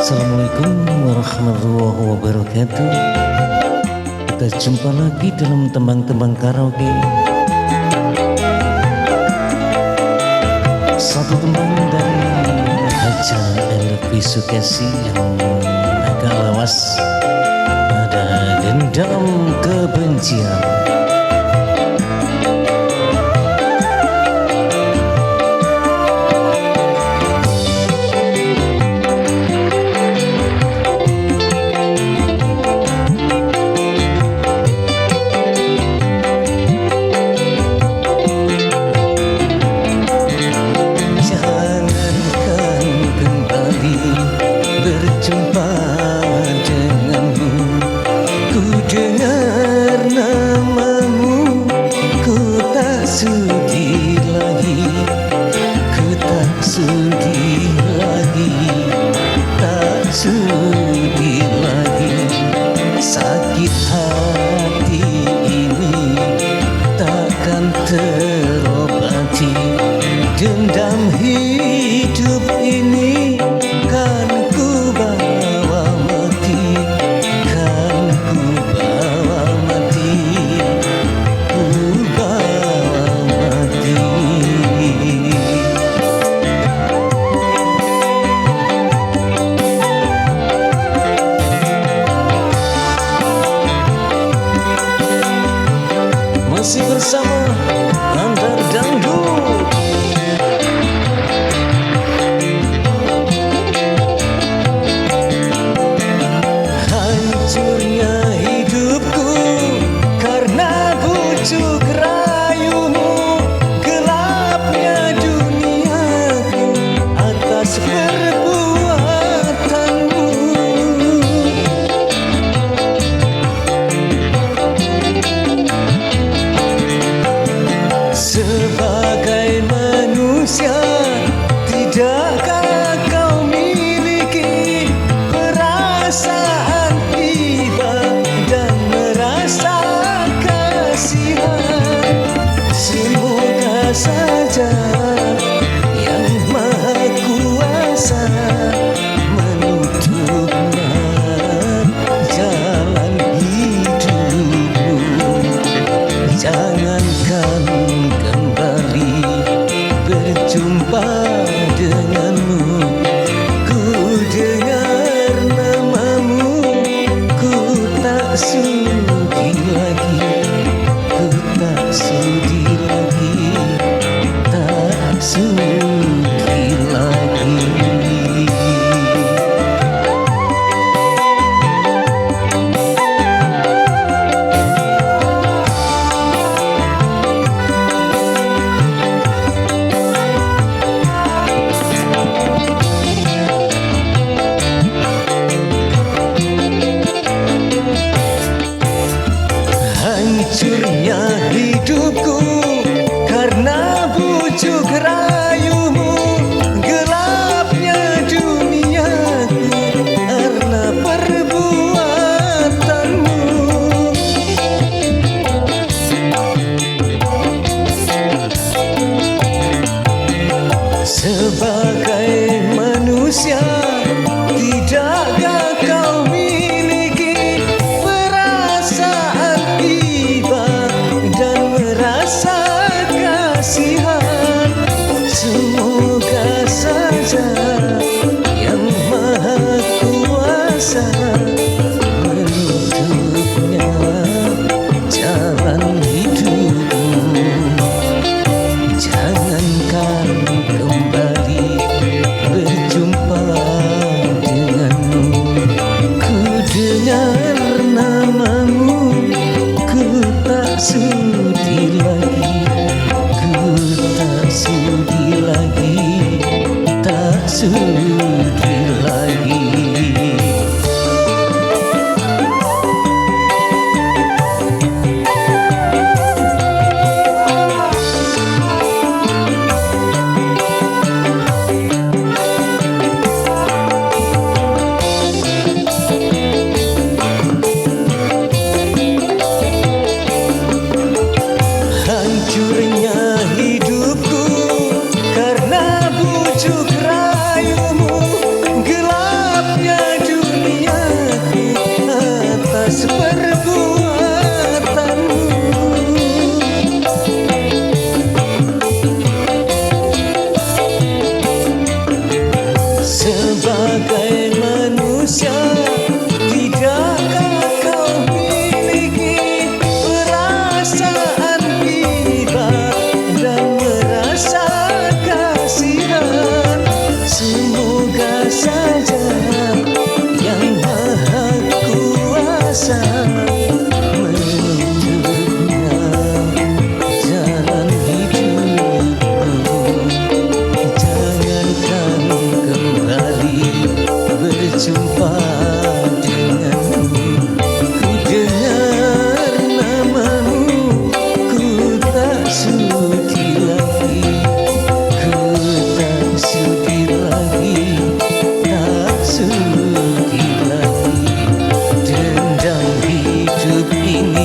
Assalamualaikum warahmatullahi wabarakatuh. Kita jumpa lagi dalam tembang-tembang karaoke. Satu tembang dari Haja Elvi Sukesi yang agak lawas. Ada dendam kebencian. Berjumpa denganmu, ku dengar namamu, ku tak sudi lagi, ku tak sudi lagi, tak sudi lagi. Sakit hati ini takkan terobati, dendam hidup ini kan ku bawa mati, kan ku bawa mati, ku bawa mati. Masih bersama Andar Dangdut. Hancurnya hidupku karena bujuk rayumu, gelapnya duniaku atas perbuatanmu. Sebagai manusia, tidakkah kau miliki perasaan iba dan merasa kasihan? Semoga saja Yang Maha Kuasa menutupnya jalan hidupmu. Jangankan kembali berjumpa denganmu, ku dengar namamu, ku tak sudi lagi, ku tak sudi lagi, tak sudi lagi. Hancurnya hidupku karena bujuk rayumu, gelapnya duniaku karena perbuatanmu. Sebagai manusia, tidakkah kau miliki perasaan iba dan merasa kasihan? Semoga saja Yang Maha Kuasa menutupnya jalan hidupmu. Jangankan kembali berjumpa denganmu, ku dengar namamu, ku tak sudi lagi, ku tak sudi lagi, tak sudi lagi. Hancurnya hidupku karena bujuk rayumu,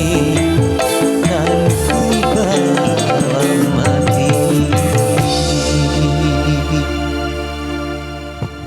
kasih